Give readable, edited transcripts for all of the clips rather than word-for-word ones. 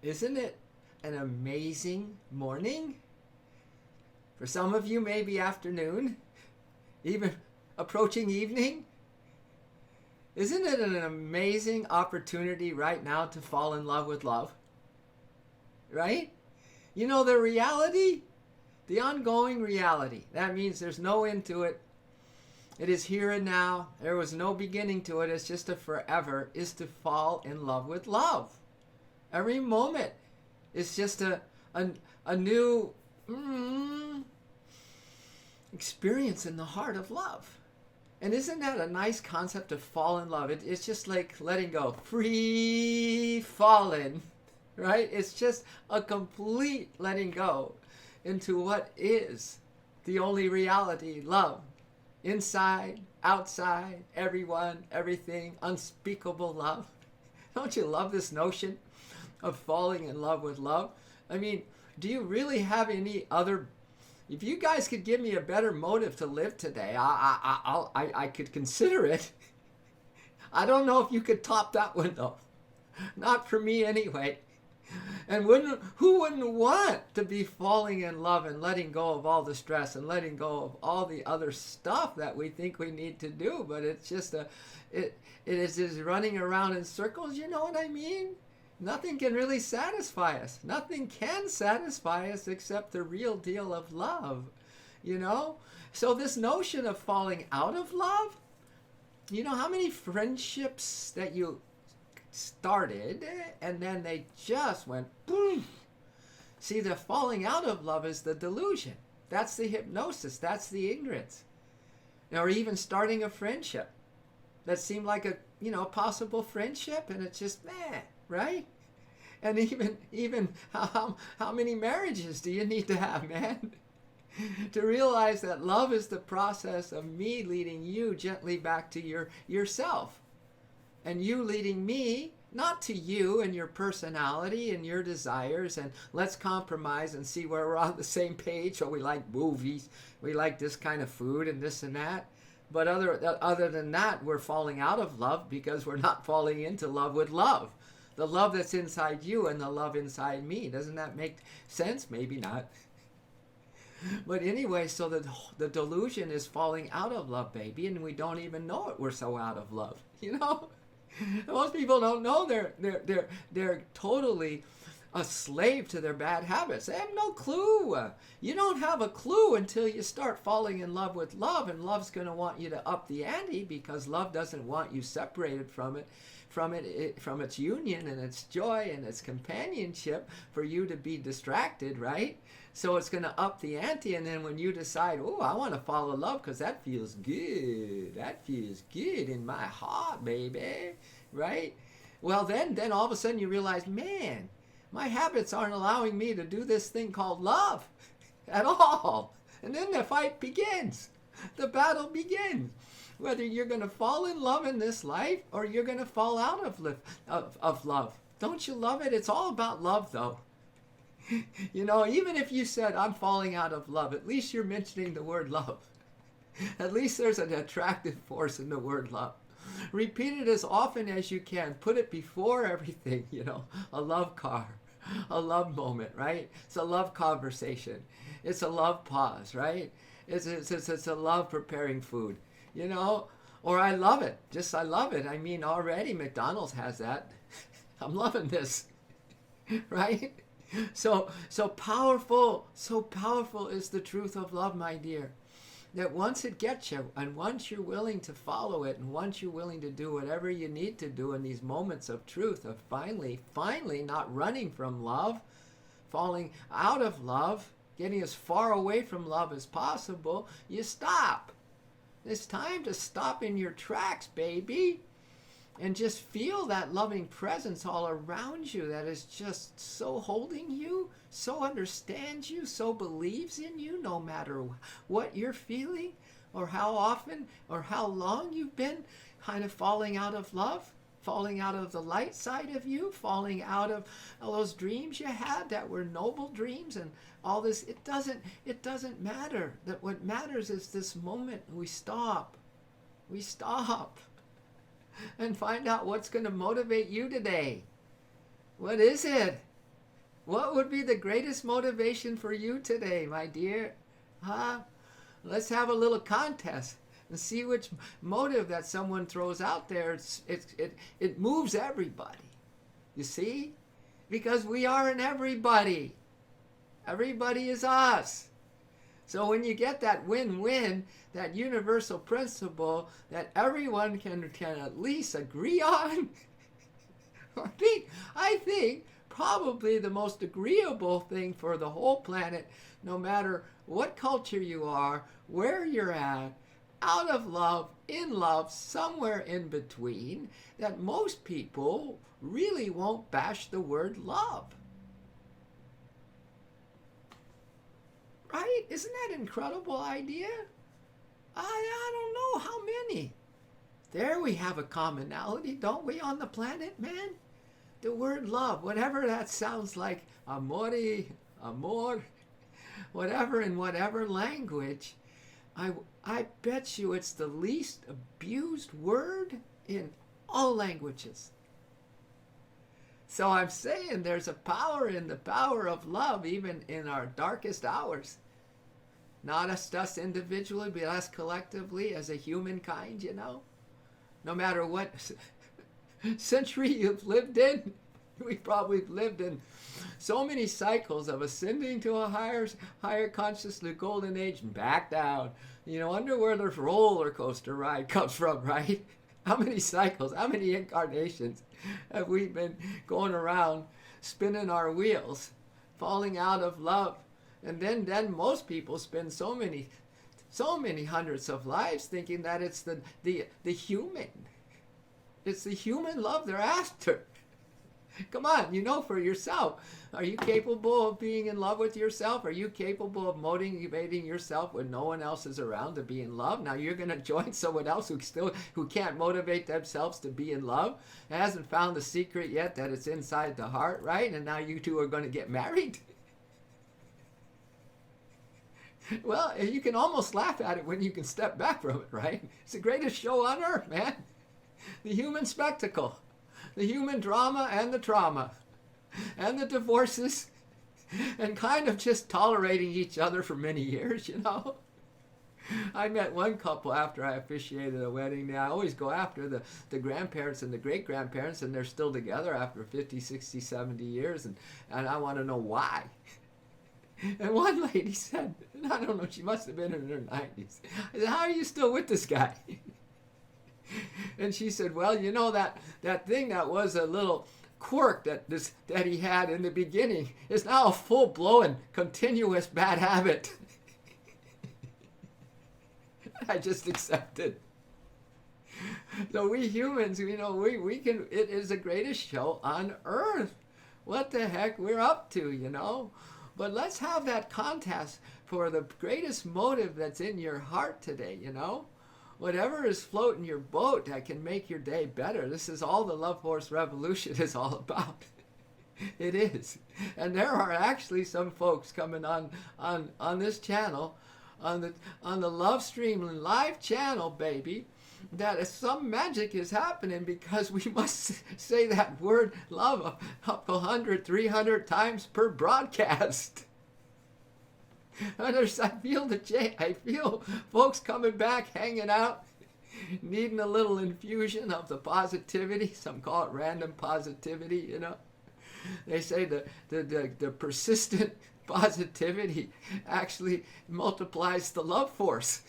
Isn't it an amazing morning? For some of you, maybe afternoon, even approaching evening. Isn't it an amazing opportunity right now to fall in love with love? Right? You know, the reality, the ongoing reality, that means there's no end to it. It is here and now. There was no beginning to it. It's just a forever, is to fall in love with love. Every moment is just a new experience in the heart of love. And isn't that a nice concept to fall in love? It's just like letting go, free falling, right? It's just a complete letting go into what is the only reality, love. Inside, outside, everyone, everything, unspeakable love. Don't you love this notion of falling in love with love? I mean, do you really have any other? If you guys could give me a better motive to live today, I could consider it. I don't know if you could top that one though. Not for me anyway. And who wouldn't want to be falling in love and letting go of all the stress and letting go of all the other stuff that we think we need to do? But it's just it is just running around in circles. You know what I mean? Nothing can really satisfy us. Nothing can satisfy us except the real deal of love. You know? So this notion of falling out of love, you know how many friendships that you started and then they just went boom. See, the falling out of love is the delusion. That's the hypnosis. That's the ignorance. Or even starting a friendship that seemed like a possible friendship, and it's just right? And even how many marriages do you need to have, man? To realize that love is the process of me leading you gently back to yourself. And you leading me, not to you and your personality and your desires, and let's compromise and see where we're on the same page. So we like movies, we like this kind of food and this and that. But other than that, we're falling out of love because we're not falling into love with love. The love that's inside you and the love inside me. Doesn't that make sense? Maybe not. But anyway, so the delusion is falling out of love, baby, and we don't even know it. We're so out of love, you know? Most people don't know they're totally a slave to their bad habits. They have no clue. You don't have a clue until you start falling in love with love, and love's going to want you to up the ante because love doesn't want you separated from its union and its joy and its companionship for you to be distracted, right? So it's going to up the ante, and then when you decide, oh, I want to fall in love because that feels good. That feels good in my heart, baby, right? Well, then all of a sudden you realize, man, my habits aren't allowing me to do this thing called love at all. And then the fight begins. The battle begins. Whether you're going to fall in love in this life or you're going to fall out of love. Don't you love it? It's all about love, though. You know, even if you said, I'm falling out of love, at least you're mentioning the word love. At least there's an attractive force in the word love. Repeat it as often as you can. Put it before everything, a love car, a love moment, right? It's a love conversation. It's a love pause, right? It's a love preparing food, or I love it. I love it. I mean, already McDonald's has that. I'm loving this, right? So powerful is the truth of love, my dear. That once it gets you, and once you're willing to follow it, and once you're willing to do whatever you need to do in these moments of truth, of finally not running from love, falling out of love, getting as far away from love as possible, you stop. It's time to stop in your tracks, baby. And just feel that loving presence all around you that is just so holding you, so understands you, so believes in you, no matter what you're feeling or how often or how long you've been kind of falling out of love, falling out of the light side of you, falling out of all those dreams you had that were noble dreams and all this. It doesn't matter. That what matters is this moment we stop. And find out what's going to motivate you today. What is it? What would be the greatest motivation for you today, my dear? Huh? Let's have a little contest and see which motive that someone throws out there. It moves everybody. You see? Because we are an everybody. Everybody is us. So when you get that win-win, that universal principle that everyone can at least agree on, I think probably the most agreeable thing for the whole planet, no matter what culture you are, where you're at, out of love, in love, somewhere in between, that most people really won't bash the word love. Right? Isn't that an incredible idea? I don't know how many. There we have a commonality, don't we, on the planet, man? The word love, whatever that sounds like, amore, amor, whatever in whatever language, I bet you it's the least abused word in all languages. So I'm saying there's a power in the power of love, even in our darkest hours. Not us individually, but us collectively as a humankind, you know. No matter what century you've lived in, we've probably lived in so many cycles of ascending to a higher consciousness, the golden age, and back down. You know, wonder where the roller coaster ride comes from, right? How many cycles, how many incarnations have we been going around spinning our wheels, falling out of love? And then most people spend so many hundreds of lives thinking that it's the human. It's the human love they're after. Come on, you know for yourself. Are you capable of being in love with yourself? Are you capable of motivating yourself when no one else is around to be in love? Now you're going to join someone else who can't motivate themselves to be in love, hasn't found the secret yet that it's inside the heart, right? And now you two are going to get married. Well, you can almost laugh at it when you can step back from it, right? It's the greatest show on earth, man. The human spectacle, the human drama and the trauma, and the divorces, and kind of just tolerating each other for many years, you know. I met one couple after I officiated a wedding. I always go after the grandparents and the great-grandparents, and they're still together after 50, 60, 70 years, and I want to know why. And one lady said, I don't know, she must have been in her 90s. I said, how are you still with this guy? And she said, well, you know, that thing that was a little quirk that he had in the beginning is now a full-blown, continuous bad habit. I just accepted. So we humans, you know, we can, it is the greatest show on earth. What the heck we're up to, you know? But let's have that contest for the greatest motive that's in your heart today, you know? Whatever is floating your boat that can make your day better. This is all the Love Force Revolution is all about. It is. And there are actually some folks coming on this channel, on the Love Stream live channel, baby, that some magic is happening because we must say that word love up 100, 300 times per broadcast. I feel folks coming back, hanging out, needing a little infusion of the positivity. Some call it random positivity, you know. They say the persistent positivity actually multiplies the love force.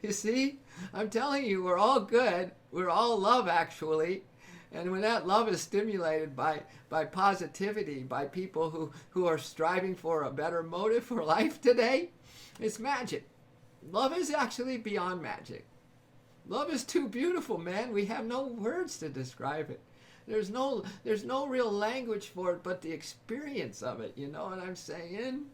You see, I'm telling you, we're all good. We're all love, actually. And when that love is stimulated by positivity, by people who are striving for a better motive for life today, it's magic. Love is actually beyond magic. Love is too beautiful, man. We have no words to describe it. There's no real language for it but the experience of it. You know what I'm saying?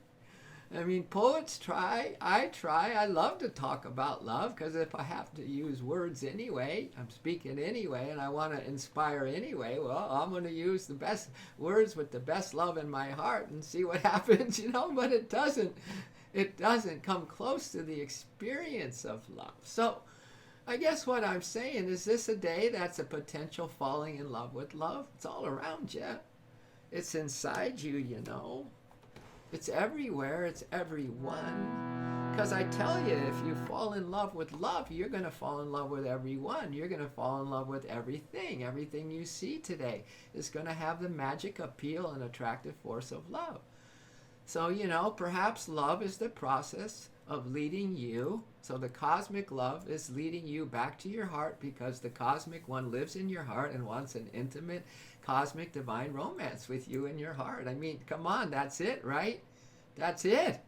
I mean, poets try, I love to talk about love, because if I have to use words anyway, I'm speaking anyway, and I want to inspire anyway, well, I'm going to use the best words with the best love in my heart and see what happens, you know, but it doesn't come close to the experience of love. So I guess what I'm saying is, this a day that's a potential falling in love with love? It's all around you. It's inside you, you know. It's everywhere. It's everyone. Because I tell you, if you fall in love with love, you're going to fall in love with everyone. You're going to fall in love with everything. Everything you see today is going to have the magic appeal and attractive force of love. So, you know, perhaps love is the process of leading you. So the cosmic love is leading you back to your heart, because the cosmic one lives in your heart and wants an intimate cosmic divine romance with you in your heart. I mean, come on, that's it, right? That's it,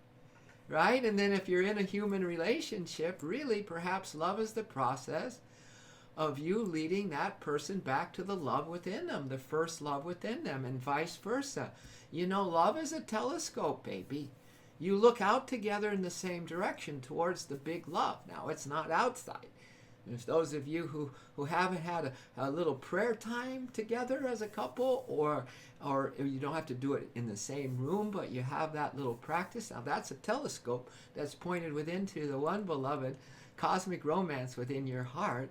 right? And then if you're in a human relationship, really, perhaps love is the process of you leading that person back to the love within them, the first love within them, and vice versa. You know, love is a telescope, baby. You look out together in the same direction towards the big love. Now, it's not outside. There's those of you who haven't had a little prayer time together as a couple, or you don't have to do it in the same room, but you have that little practice. Now, that's a telescope that's pointed within to the one beloved cosmic romance within your heart.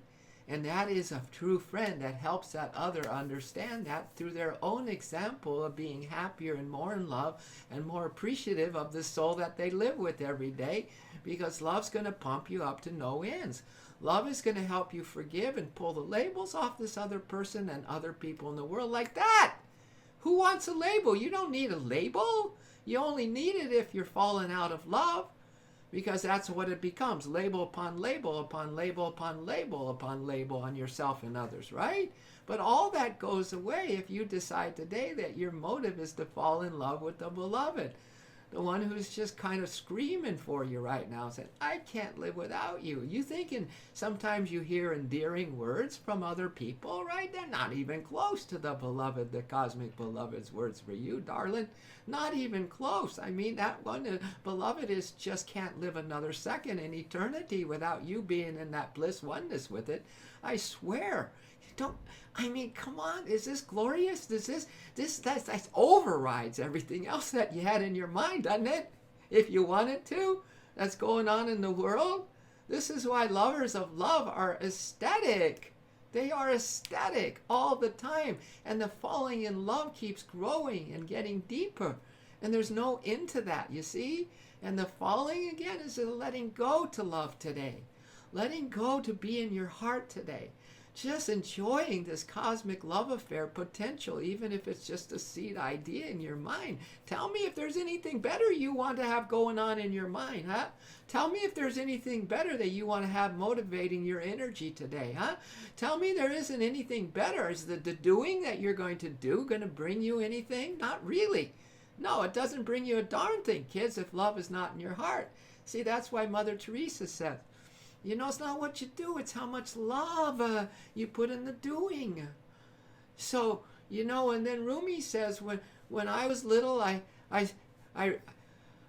And that is a true friend that helps that other understand that through their own example of being happier and more in love and more appreciative of the soul that they live with every day, because love's going to pump you up to no ends. Love is going to help you forgive and pull the labels off this other person and other people in the world like that. Who wants a label? You don't need a label. You only need it if you're falling out of love. Because that's what it becomes. Label upon label upon label upon label upon label on yourself and others, right? But all that goes away if you decide today that your motive is to fall in love with the beloved. The one who's just kind of screaming for you right now, saying, I can't live without you. You thinking sometimes you hear endearing words from other people, right? They're not even close to the beloved, the cosmic beloved's words for you, darling. Not even close. I mean, that one, beloved, is just can't live another second in eternity without you being in that bliss oneness with it. I swear. Don't, I mean, come on, is this glorious? That overrides everything else that you had in your mind, doesn't it? If you wanted to, that's going on in the world. This is why lovers of love are ecstatic. They are ecstatic all the time. And the falling in love keeps growing and getting deeper. And there's no end to that, you see? And the falling, again, is a letting go to love today. Letting go to be in your heart today. Just enjoying this cosmic love affair potential, even if it's just a seed idea in your mind. Tell me if there's anything better you want to have going on in your mind, huh? Tell me if there's anything better that you want to have motivating your energy today, huh? Tell me there isn't anything better. Is the doing that you're going to do going to bring you anything? Not really. No, it doesn't bring you a darn thing, kids, if love is not in your heart. See, that's why Mother Teresa said, you know, it's not what you do, it's how much love you put in the doing. So, you know, and then Rumi says, when I was little, I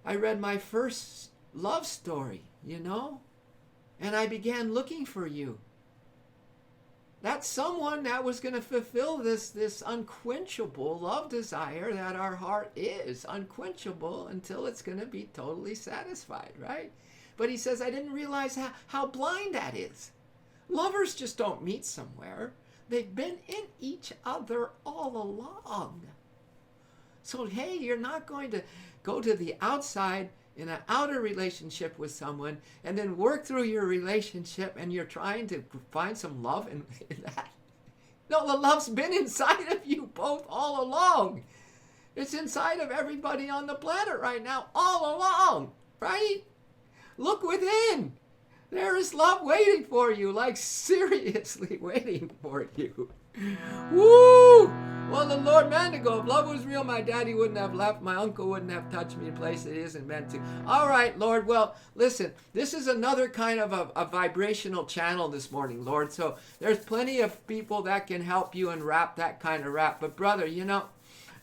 read my first love story, you know, and I began looking for you. That's someone that was going to fulfill this unquenchable love desire that our heart is, unquenchable until it's going to be totally satisfied, right? But he says, I didn't realize how blind that is. Lovers just don't meet somewhere. They've been in each other all along. So, hey, you're not going to go to the outside in an outer relationship with someone and then work through your relationship and you're trying to find some love in that. No, the love's been inside of you both all along. It's inside of everybody on the planet right now, all along, right? Look within. There is love waiting for you, like seriously waiting for you. Woo! Well, the Lord meant to go. If love was real, my daddy wouldn't have left. My uncle wouldn't have touched me in a place that he isn't meant to. All right, Lord. Well, listen, this is another kind of a vibrational channel this morning, Lord. So there's plenty of people that can help you and rap that kind of rap. But brother, you know,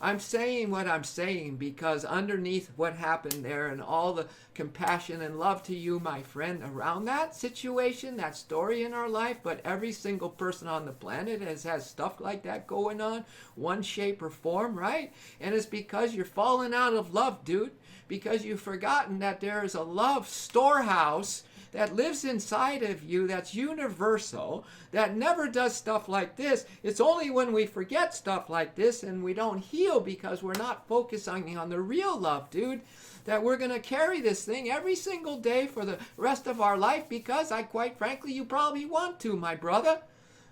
I'm saying what I'm saying because underneath what happened there and all the compassion and love to you, my friend, around that situation, that story in our life, but every single person on the planet has stuff like that going on, one shape or form, right? And it's because you're falling out of love, dude, because you've forgotten that there is a love storehouse that lives inside of you, that's universal, that never does stuff like this. It's only when we forget stuff like this and we don't heal because we're not focusing on the real love, dude, that we're going to carry this thing every single day for the rest of our life because quite frankly, you probably want to, my brother.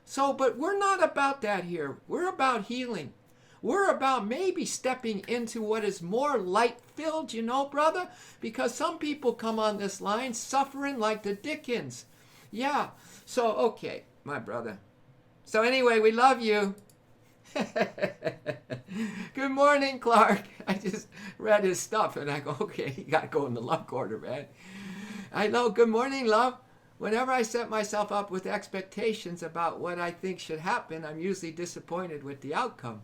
So, but we're not about that here. We're about healing. We're about maybe stepping into what is more light-filled, brother? Because some people come on this line suffering like the Dickens. Yeah. So, okay, my brother. So anyway, we love you. Good morning, Clark. I just read his stuff and I go, okay, you got to go in the love corner, man. I know. Good morning, love. Whenever I set myself up with expectations about what I think should happen, I'm usually disappointed with the outcome.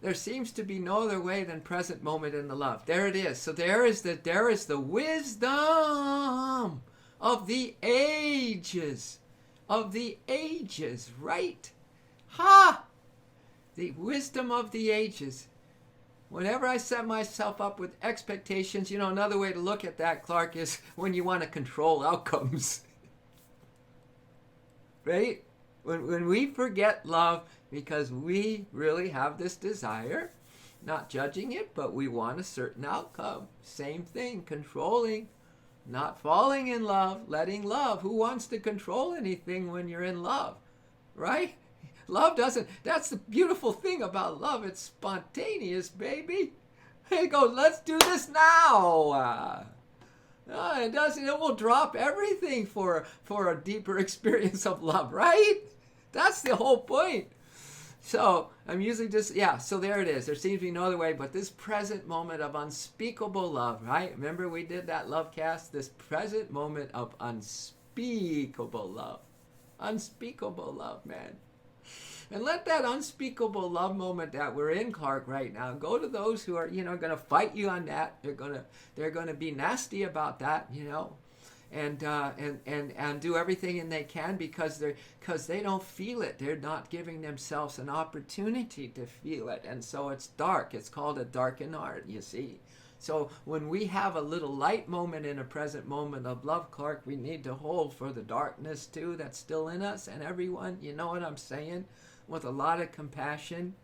There seems to be no other way than present moment in the love. There it is. So there is the wisdom of the ages. Of the ages, right? Ha! The wisdom of the ages. Whenever I set myself up with expectations, another way to look at that, Clark, is when you want to control outcomes. Right? When we forget love because we really have this desire, not judging it, but we want a certain outcome. Same thing, controlling, not falling in love, letting love. Who wants to control anything when you're in love? Right? Love doesn't, that's the beautiful thing about love. It's spontaneous, baby. It goes, let's do this now. It doesn't, it will drop everything for a deeper experience of love, right? That's the whole point. So I'm usually just, so there it is. There seems to be no other way but this present moment of unspeakable love, right? Remember we did that love cast? This present moment of unspeakable love. Unspeakable love, man. And let that unspeakable love moment that we're in, Clark, right now, go to those who are, going to fight you on that. They're going to be nasty about that, and do everything they can because they don't feel it. They're not giving themselves an opportunity to feel it, and so it's dark. It's called a darkened heart, you see. So when we have a little light moment in a present moment of love, Clark, we need to hold for the darkness too that's still in us and everyone. You know what I'm saying? With a lot of compassion,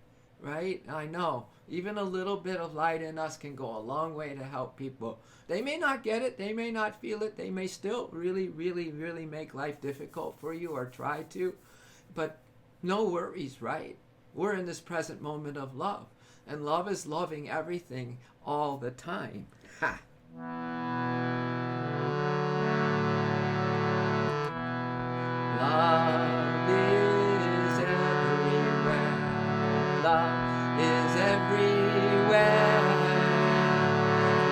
right? I know. Even a little bit of light in us can go a long way to help people. They may not get it. They may not feel it. They may still really, really, really make life difficult for you or try to. But no worries, right? We're in this present moment of love. And love is loving everything all the time. Ha! Love is everywhere. Love is everywhere.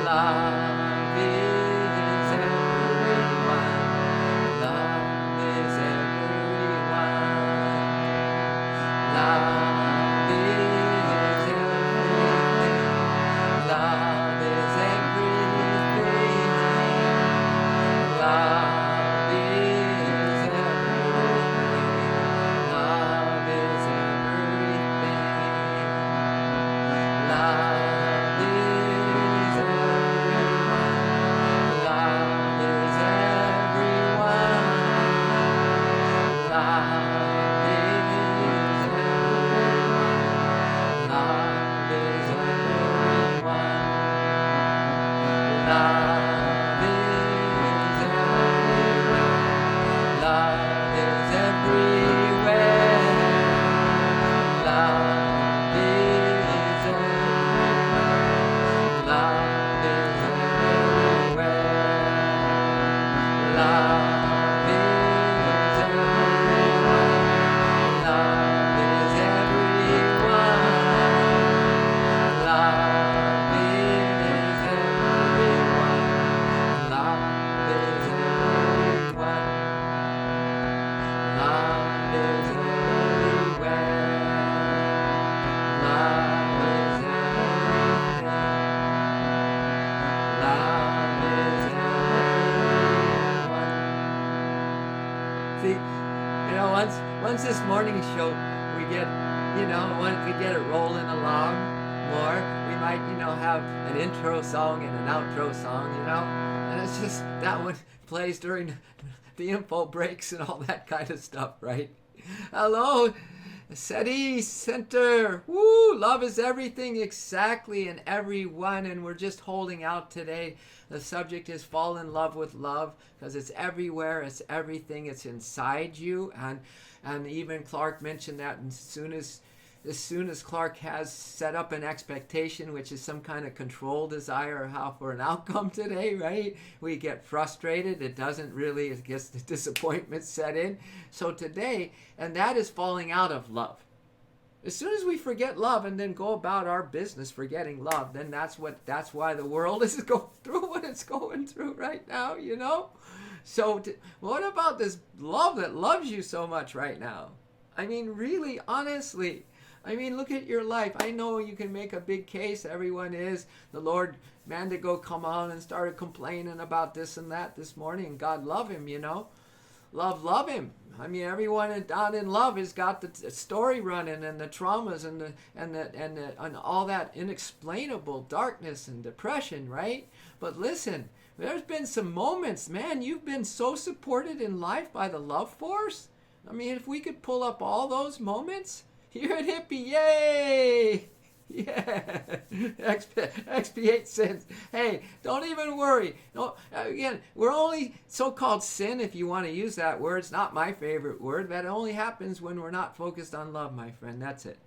Love is everyone. Love is everyone. Love is everything. Love is everything. Love is everything. Love is everything. Love is everyone. Love is everyone. Love is everyone. Love is everyone. Love is everywhere. Love is everywhere. Love is everywhere. Love is everywhere. Love is everyone. Love is everyone. Love is everyone. Love is everyone. Love is everywhere. Love is everything. Love is everyone. See, once this morning show we get, once we get it rolling along more, we might, have an intro song and an outro song, And it's just that one plays during the info breaks and all that kind of stuff, right? Hello, SETI Center. Woo! Love is everything, exactly, and everyone. And we're just holding out today. The subject is fall in love with love, because it's everywhere, it's everything, it's inside you. And even Clark mentioned that as soon as Clark has set up an expectation, which is some kind of control desire or how for an outcome today, right? We get frustrated. It doesn't really, it gets the disappointment set in. So today, and that is falling out of love. As soon as we forget love and then go about our business forgetting love, then that's why the world is going through what it's going through right now, you know? So what about this love that loves you so much right now? I mean, really, honestly. I mean, look at your life. I know you can make a big case. Everyone is. The Lord Mandigo come on and started complaining about this and that this morning. God love him, you know. Love him. I mean, everyone down in love has got the story running, and the traumas and all that inexplainable darkness and depression, right? But listen, there's been some moments, man. You've been so supported in life by the love force. I mean, if we could pull up all those moments. Here at Hippie, yay! Yeah, expiate sins. Hey, don't even worry. No, again, we're only so-called sin, if you want to use that word. It's not my favorite word. That only happens when we're not focused on love, my friend. That's it.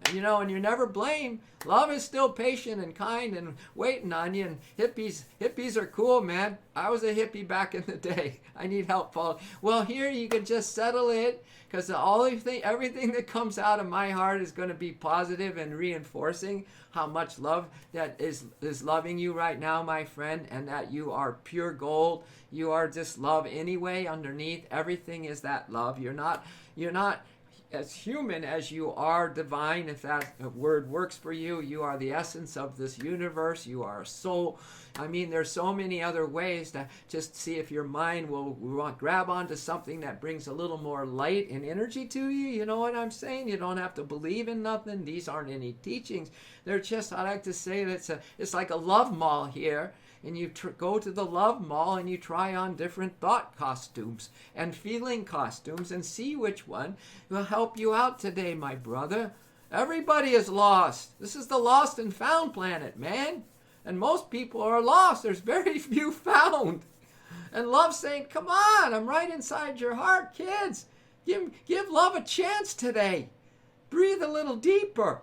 And you know, and you're never blamed. Love is still patient and kind and waiting on you. And hippies are cool, man. I was a hippie back in the day. I need help, Paul. Well, here you can just settle it, because everything that comes out of my heart is going to be positive and reinforcing how much love that is loving you right now, my friend, and that you are pure gold. You are just love anyway. Underneath everything is that love. You're not as human as you are divine, if that word works for you. You are the essence of this universe. You are a soul. I mean, there's so many other ways to just see if your mind will grab onto something that brings a little more light and energy to you. You know what I'm saying? You don't have to believe in nothing. These aren't any teachings. They're just, I like to say that it's like a love mall here. And you go to the love mall and you try on different thought costumes and feeling costumes and see which one will help you out today, my brother. Everybody is lost. This is the lost and found planet, man. And most people are lost. There's very few found. And love's saying, come on, I'm right inside your heart, kids. Give love a chance today. Breathe a little deeper.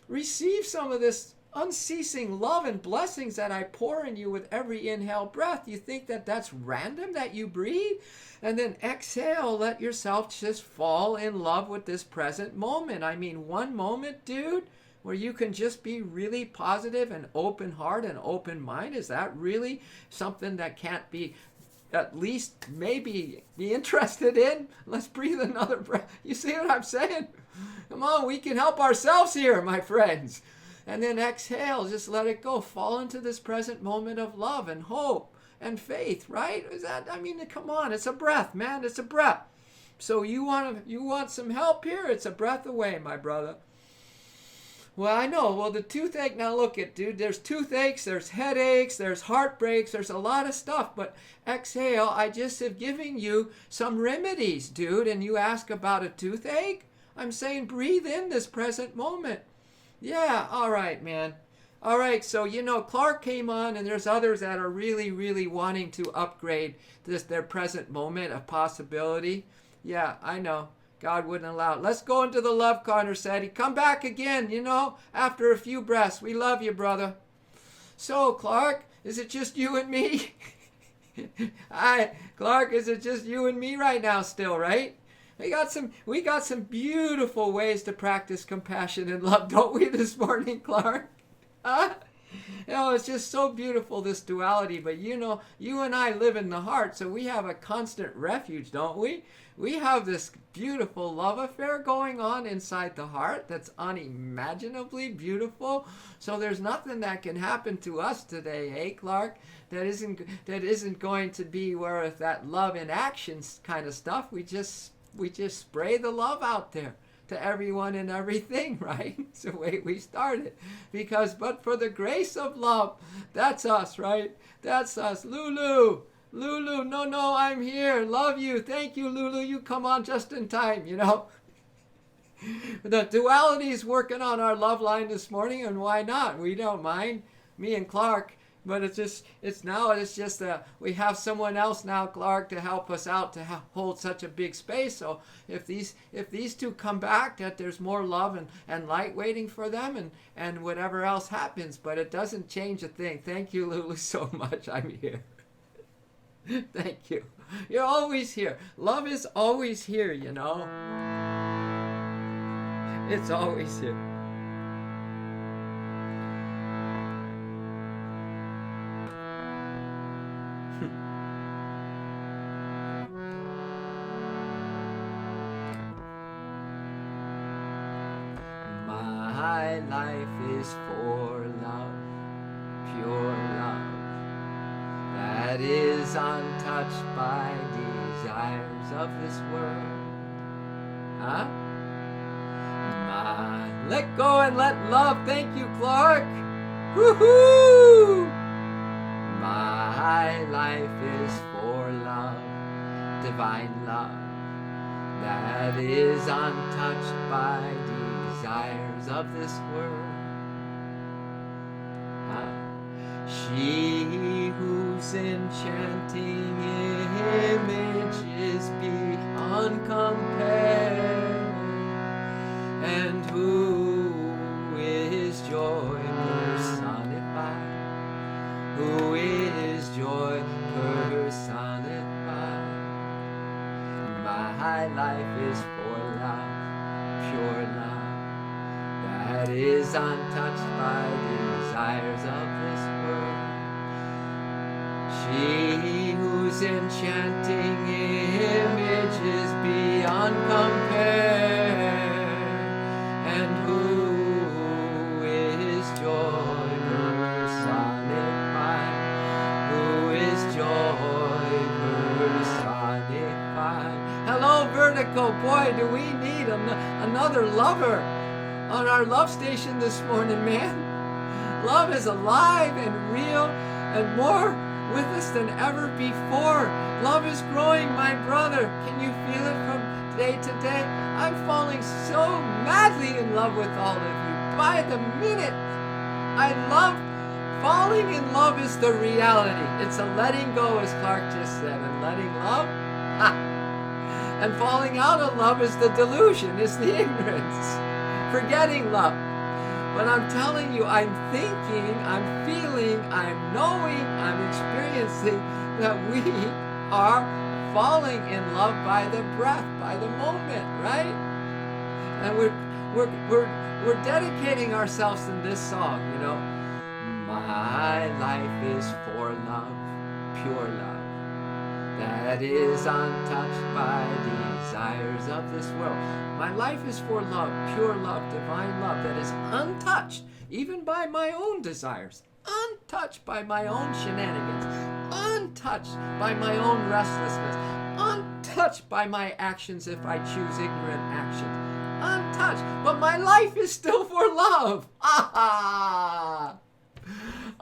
Receive some of this unceasing love and blessings that I pour in you with every inhale breath. You think that that's random that you breathe? And then exhale, let yourself just fall in love with this present moment. I mean, one moment, dude, where you can just be really positive and open heart and open mind. Is that really something that can't be at least maybe be interested in? Let's breathe another breath. You see what I'm saying? Come on, we can help ourselves here, my friends. And then exhale, just let it go. Fall into this present moment of love and hope and faith, right? I mean, come on, it's a breath, man. It's a breath. So you want some help here? It's a breath away, my brother. Well, I know. Well, the toothache, now look at, dude, there's toothaches, there's headaches, there's heartbreaks, there's a lot of stuff. But exhale, I just have given you some remedies, dude. And you ask about a toothache? I'm saying breathe in this present moment. Yeah, all right, man. All right, so, Clark came on, and there's others that are really, really wanting to upgrade their present moment of possibility. Yeah, I know. God wouldn't allow it. Let's go into the love corner, SETI. Come back again, after a few breaths. We love you, brother. So, Clark, is it just you and me? Clark, is it just you and me right now still, right? We got some beautiful ways to practice compassion and love, don't we, this morning, Clark? Huh? It's just so beautiful, this duality. But you and I live in the heart, so we have a constant refuge, don't we? We have this beautiful love affair going on inside the heart that's unimaginably beautiful. So there's nothing that can happen to us today, hey, Clark, that isn't going to be where if that love in action kind of stuff. We just spray the love out there. to everyone and everything, right? It's the way we started. Because, but for the grace of love, that's us, right? That's us. Lulu, no, I'm here. Love you. Thank you, Lulu. You come on just in time, you know. The duality is working on our love line this morning, and why not? We don't mind, me and Clark. But it's just we have someone else now, Clark, to help us out to hold such a big space. So if these two come back, that there's more love and light waiting for them, and whatever else happens. But it doesn't change a thing. Thank you, Lulu, so much. I'm here. Thank you. You're always here. Love is always here, you know. It's always here. My life is for love, pure love, that is untouched by desires of this world. Huh? Let go and let love. Thank you, Clark. Woohoo! My life is for love, divine love, that is untouched by desires of this world. She whose enchanting image is beyond compare, and who is joy personified, who is joy personified. My life is for love, pure love, that is untouched by desires of this world. She whose enchanting image is beyond compare, and who is joy personified, who is joy personified. Hello, Vertical. Boy, do we need another lover on our love station this morning, man. Love is alive and real and more with us than ever before. Love is growing, my brother. Can you feel it from day to day? I'm falling so madly in love with all of you by the minute. I love falling in love is the reality. It's a letting go, as Clark just said, and letting love. And falling out of love is the delusion, is the ignorance. Forgetting love. But I'm telling you, I'm thinking, I'm feeling, I'm knowing, I'm experiencing that we are falling in love by the breath, by the moment, right? And we're dedicating ourselves in this song, you know. My life is for love, pure love, that is untouched by desires of this world. My life is for love, pure love, divine love, that is untouched even by my own desires, untouched by my own shenanigans, untouched by my own restlessness, untouched by my actions if I choose ignorant actions, untouched, but my life is still for love. Ah!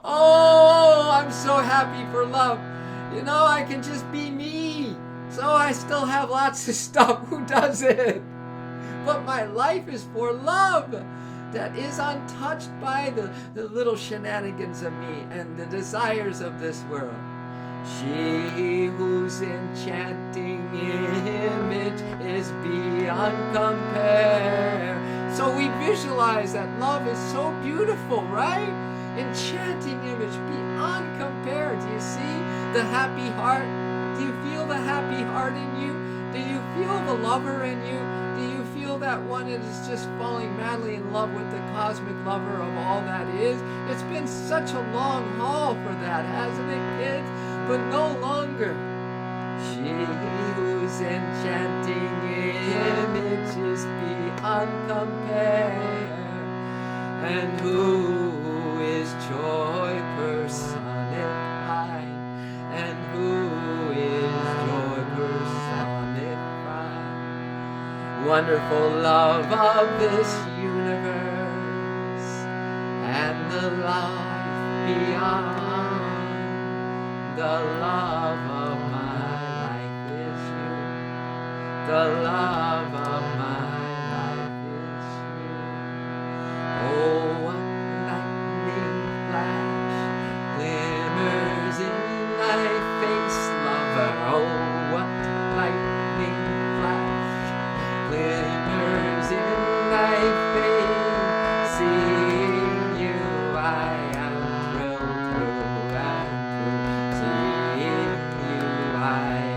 Oh, I'm so happy for love. You know, I can just be me. So I still have lots of stuff. Who does it? But my life is for love that is untouched by the little shenanigans of me and the desires of this world. She whose enchanting image is beyond compare. So we visualize that love is so beautiful, right? Enchanting image beyond compare. Do you see the happy heart? Do you feel the happy heart in you? Do you feel the lover in you? Do you feel that one that is just falling madly in love with the cosmic lover of all that is? It's been such a long haul for that, hasn't it, kids? But no longer. She whose enchanting image is beyond compare, and who is joy personified, and who is joy personified. wonderful love of this universe, and the life beyond. The love of my life is you. The love of my life is you. Oh, what lightning flash glimmers in thy face, lover. Oh, what lightning flash glimmers in thy face. Seeing you, I am thrilled through and through. Seeing you, I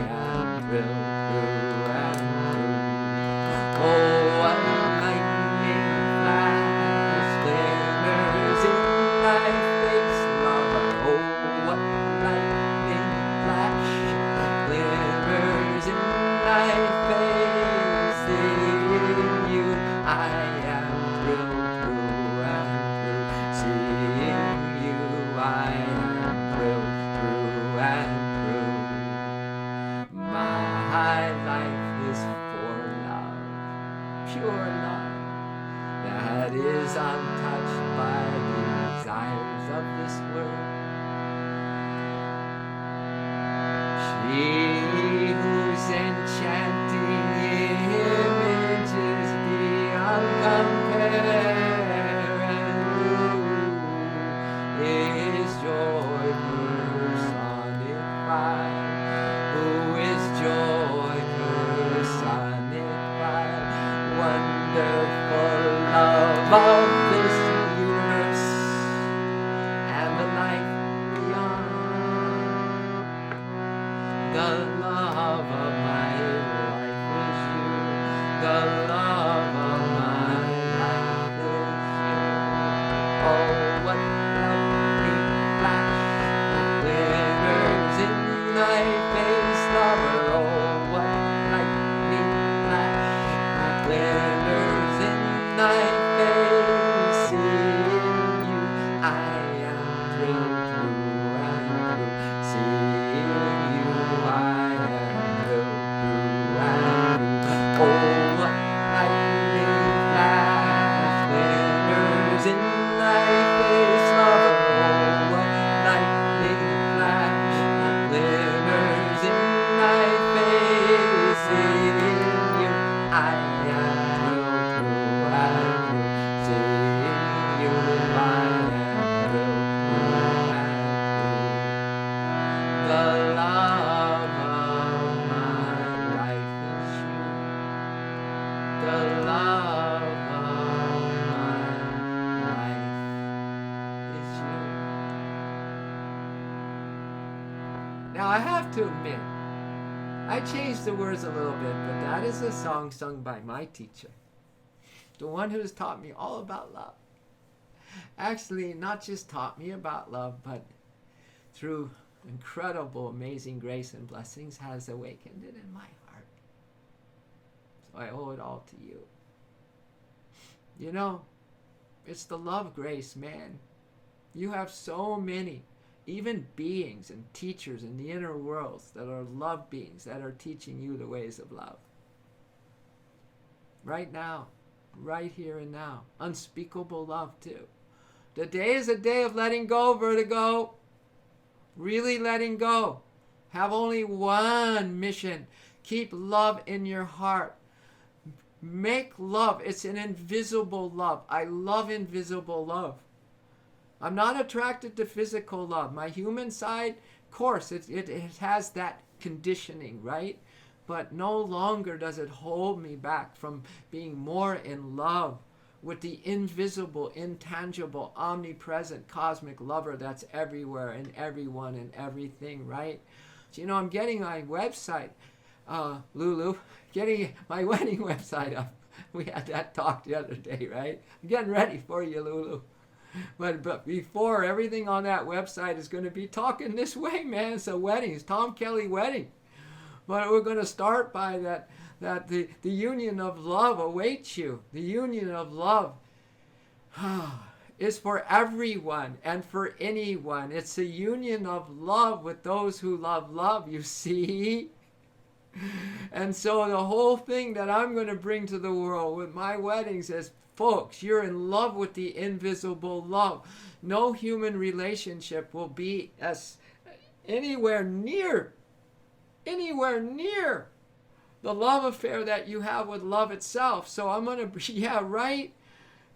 am thrilled through and through. Oh, what lightning flash glimmers in thy face, lover. Oh, what lightning flash glimmers in thy face. Seeing you, I am thrilled through and through. Seeing you, I am thrilled through and through. My life is for love, pure love, that is untouched by the desires of this world. She whose enchanting image is beyond compare, and who is joy personified, who is joy personified. Wonderful love of this universe, and the life beyond. The love of my life is you. The love of my life is you. Oh, what lovely flash glimmers in thy face, lover. Oh, what lightning flash glimmers in thy face. Seeing you, I am thrilled through and through. Seeing you, I am thrilled through and through. Oh, what lightning flash glimmers in thy face, lover. Oh, what lightning flash glimmers in thy face. Seeing you, I am thrilled through and through. Seeing you, I am thrilled through and through. The love of my life is you. The love of my life is you. Now I have to admit, I changed the words a little bit, but that is a song sung by my teacher, the one who has taught me all about love. Actually, not just taught me about love, but through incredible, amazing grace and blessings has awakened it in my heart. So I owe it all to you. You know, it's the love grace, man. You have so many, even beings and teachers in the inner worlds that are love beings that are teaching you the ways of love. Right now, right here and now. Unspeakable love too. Today is a day of letting go, Vertigo. Really letting go. Have only one mission. Keep love in your heart. Make love. It's an invisible love. I love invisible love. I'm not attracted to physical love. My human side, of course, it has that conditioning, right? But no longer does it hold me back from being more in love with the invisible, intangible, omnipresent, cosmic lover that's everywhere and everyone and everything, right? So, you know, I'm getting my website, Lulu, getting my wedding website up. We had that talk the other day, right? I'm getting ready for you, Lulu. But before, everything on that website is going to be talking this way, man. It's a wedding. It's Tom Kelly wedding. But we're going to start by that the union of love awaits you. The union of love is for everyone and for anyone. It's a union of love with those who love love, you see. And so the whole thing that I'm going to bring to the world with my weddings is, folks, you're in love with the invisible love. No human relationship will be as anywhere near the love affair that you have with love itself. So I'm going to, yeah, right?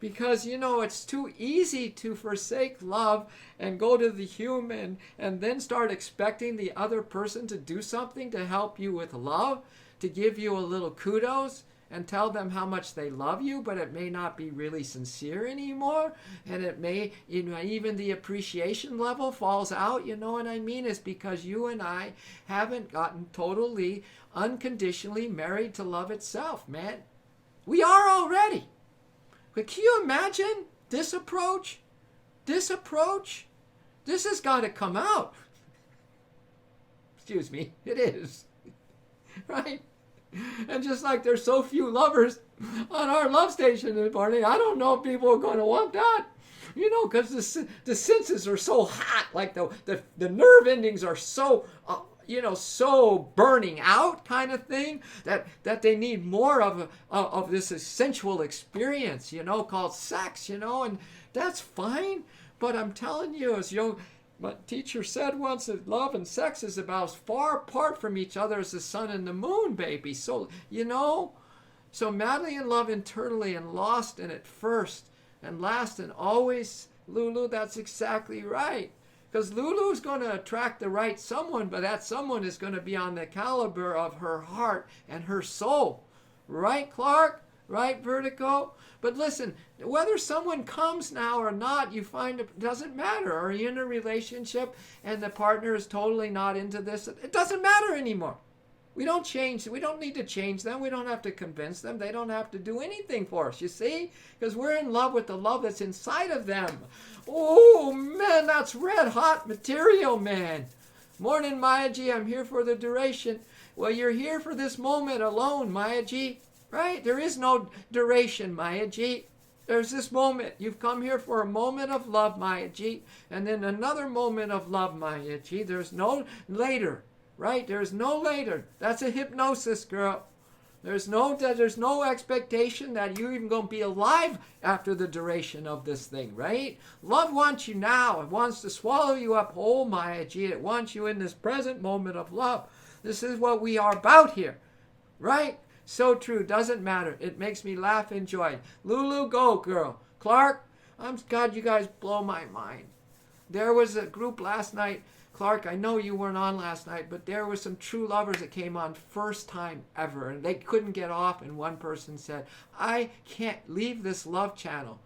Because, it's too easy to forsake love and go to the human and then start expecting the other person to do something to help you with love, to give you a little kudos and tell them how much they love you, but it may not be really sincere anymore. And it may, even the appreciation level falls out, you know what I mean? It's because you and I haven't gotten totally, unconditionally married to love itself, man. We are already. But can you imagine this approach? This approach? This has got to come out. Excuse me, it is. Right? And just like there's so few lovers on our love station this morning, I don't know if people are going to want that. Because the senses are so hot, like the nerve endings are so so burning out kind of thing that they need more of this sensual experience, called sex, and that's fine. But I'm telling you, as my teacher said once, that love and sex is about as far apart from each other as the sun and the moon, baby. So, so madly in love internally and lost in it first and last and always, Lulu, that's exactly right. Because Lulu's going to attract the right someone, but that someone is going to be on the caliber of her heart and her soul. Right, Clark? Right, Vertigo? But listen, whether someone comes now or not, you find it doesn't matter. Are you in a relationship and the partner is totally not into this? It doesn't matter anymore. We don't change. We don't need to change them. We don't have to convince them. They don't have to do anything for us, you see? Because we're in love with the love that's inside of them. Oh, man, that's red hot material, man. Morning, Mayaji. I'm here for the duration. Well, you're here for this moment alone, Mayaji. Right? There is no duration, Mayaji. There's this moment. You've come here for a moment of love, Mayaji. And then another moment of love, Mayaji. There's no later. Right? There's no later. That's a hypnosis, girl. There's no expectation that you're even going to be alive after the duration of this thing, right? Love wants you now. It wants to swallow you up whole, Mayaji. It wants you in this present moment of love. This is what we are about here, right? So true. Doesn't matter. It makes me laugh and joy. Lulu, go, girl. Clark, God, you guys blow my mind. There was a group last night. Clark, I know you weren't on last night, but there were some true lovers that came on first time ever, and they couldn't get off, and one person said, I can't leave this love channel.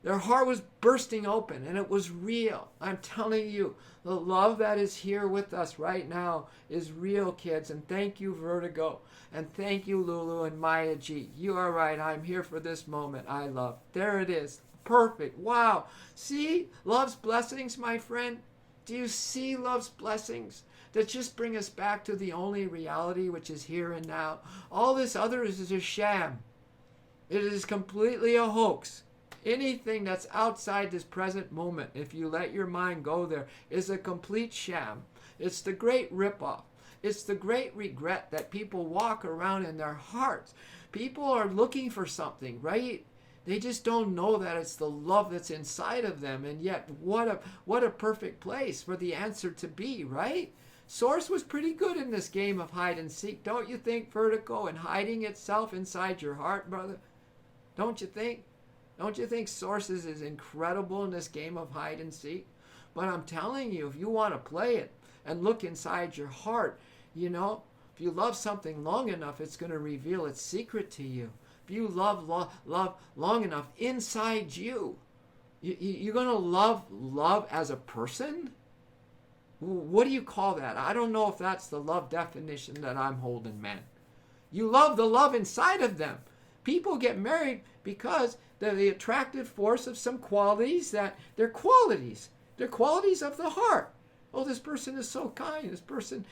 Their heart was bursting open, and it was real. I'm telling you, the love that is here with us right now is real, kids, and thank you, Vertigo, and thank you, Lulu and Maya G. You are right. I'm here for this moment I love. There it is. Perfect. Wow. See? Love's blessings, my friend. Do you see love's blessings that just bring us back to the only reality, which is here and now? All this other is a sham. It is completely a hoax. Anything that's outside this present moment, if you let your mind go there, is a complete sham. It's the great ripoff. It's the great regret that people walk around in their hearts. People are looking for something, right? They just don't know that it's the love that's inside of them. And yet, what a perfect place for the answer to be, right? Source was pretty good in this game of hide and seek. Don't you think, Vertigo, and hiding itself inside your heart, brother? Don't you think? Don't you think Source is incredible in this game of hide and seek? But I'm telling you, if you want to play it and look inside your heart, if you love something long enough, it's going to reveal its secret to you. If you love long enough inside you, you're going to love as a person? What do you call that? I don't know if that's the love definition that I'm holding, man. You love the love inside of them. People get married because they're the attractive force of some qualities that they're qualities. They're qualities of the heart. Oh, this person is so kind. This person,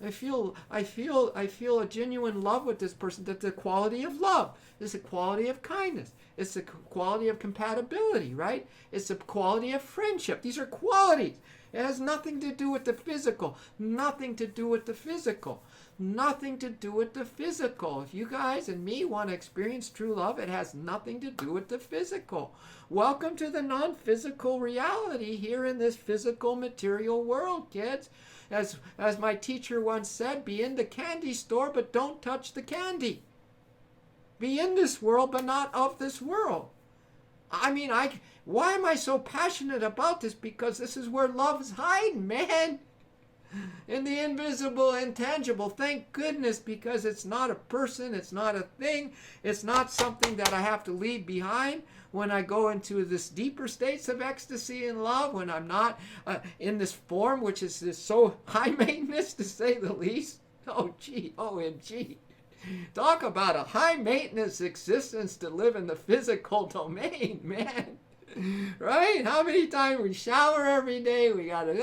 I feel a genuine love with this person. That's the quality of love. It's the quality of kindness. It's the quality of compatibility, right? It's the quality of friendship. These are qualities. It has nothing to do with the physical. Nothing to do with the physical. Nothing to do with the physical. If you guys and me want to experience true love, it has nothing to do with the physical. Welcome to the non-physical reality here in this physical material world, kids. As my teacher once said, be in the candy store, but don't touch the candy. Be in this world, but not of this world. I mean, why am I so passionate about this? Because this is where love is hiding, man. In the invisible, intangible. Thank goodness, because it's not a person, it's not a thing, it's not something that I have to leave behind when I go into this deeper states of ecstasy and love, when I'm not in this form, which is this so high maintenance, to say the least. Oh, gee, OMG. Talk about a high maintenance existence to live in the physical domain, man. Right? How many times we shower every day, we got and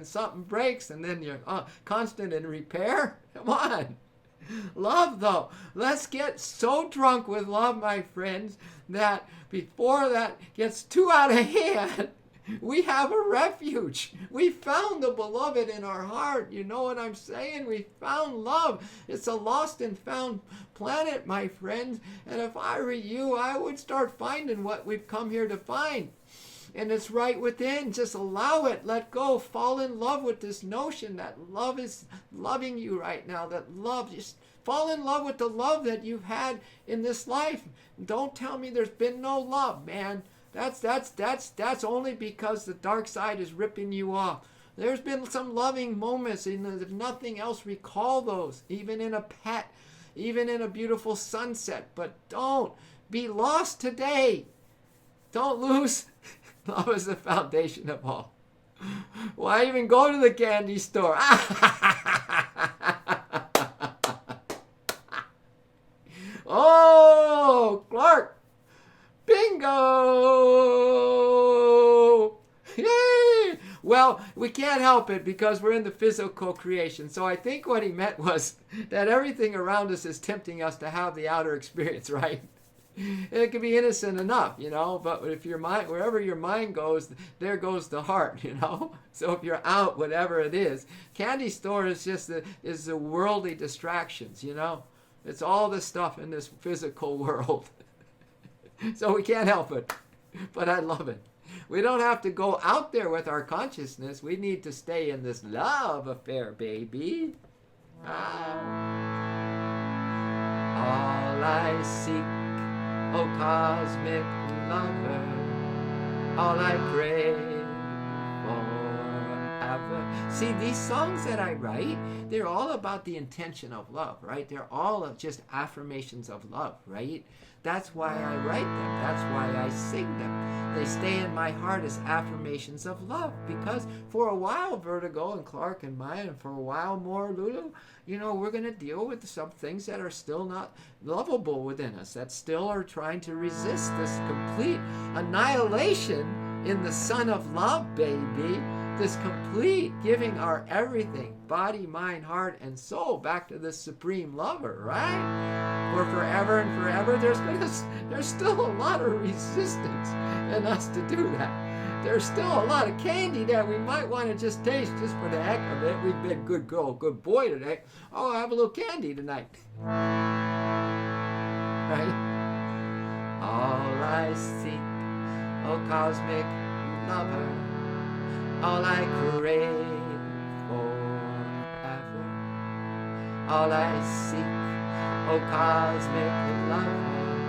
something breaks, and then you're constant in repair. Come on. Love, though. Let's get so drunk with love, my friends, that before that gets too out of hand, we have a refuge. We found the beloved in our heart. You know what I'm saying? We found love. It's a lost and found planet, my friends. And if I were you, I would start finding what we've come here to find. And it's right within. Just allow it. Let go. Fall in love with this notion that love is loving you right now. That love, just fall in love with the love that you've had in this life. Don't tell me there's been no love, man. That's only because the dark side is ripping you off. There's been some loving moments, and if nothing else, recall those, even in a pet, even in a beautiful sunset. But don't be lost today. Don't lose. Love is the foundation of all. Why even go to the candy store? Oh, Clark. Bingo! Yay! Well, we can't help it because we're in the physical creation. So I think what he meant was that everything around us is tempting us to have the outer experience, right? It can be innocent enough, you know, but if your mind, wherever your mind goes, there goes the heart, you know. So if you're out, whatever it is, candy store is just the worldly distractions, you know. It's all the stuff in this physical world. So we can't help it, but I love it. We don't have to go out there with our consciousness. We need to stay in this love affair, baby. All I seek, oh cosmic lover, all I crave forever. See, these songs that I write, they're all about the intention of love, right? They're all of just affirmations of love, right? That's why I write them. That's why I sing them. They stay in my heart as affirmations of love, because for a while, Vertigo and Clark and Maya, and for a while more, Lulu, you know, we're going to deal with some things that are still not lovable within us, that still are trying to resist this complete annihilation in the Son of Love, baby. This complete giving our everything, body, mind, heart, and soul, back to the supreme lover, right? For forever and forever, there's still a lot of resistance in us to do that. There's still a lot of candy that we might want to just taste just for the heck of it. We've been good girl, good boy today. Oh, I have a little candy tonight. Right? All I seek, oh cosmic lover, all I crave forever. All I seek, oh cosmic lover,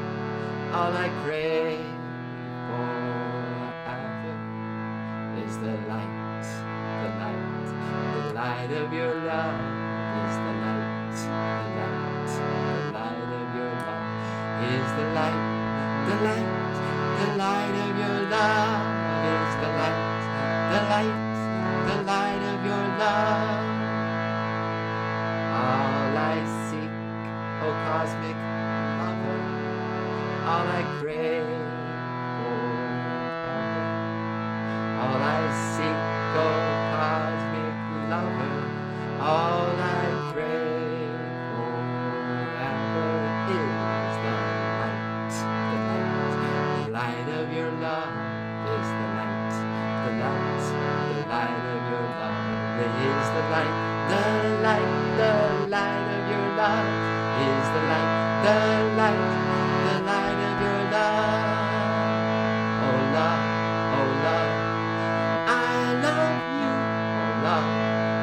all I crave forever is the light, the light, the light of your love is the light, the light, the light of your love is the light, the light, the light of your love is the light. The light of your love. All I seek, oh cosmic lover, all I crave forever. All I seek, oh cosmic lover, all I crave forever is the light, the light, the light of your love is the light. The the light of your love. Oh love, oh love, I love you. Oh love,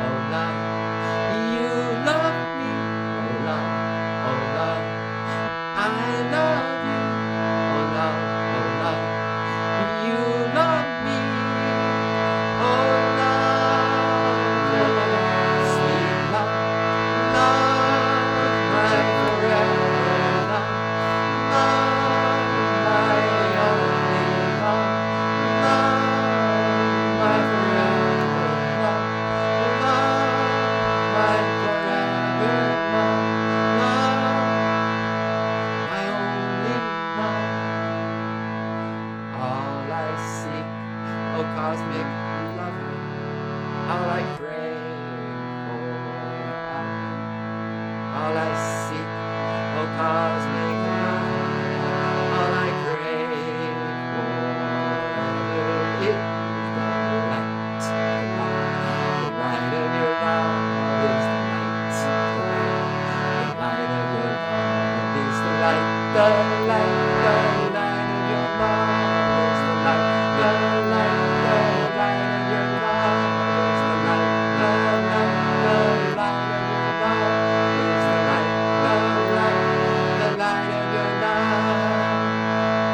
oh love, you love me. Oh love, oh love, I love you. Oh love, oh love, you love me. Oh love, oh sweet love, love my forever love, love my only love, love my forever love, love my forever love, love my only love. All I seek, oh cosmic lover, all I crave for ever. All I seek, oh cosmic lover, all I crave forever is the light of your love is the light, the light of your love is the light, the light of your love is the light, the light of your love is the light, the light of your love is the light, the light of your love.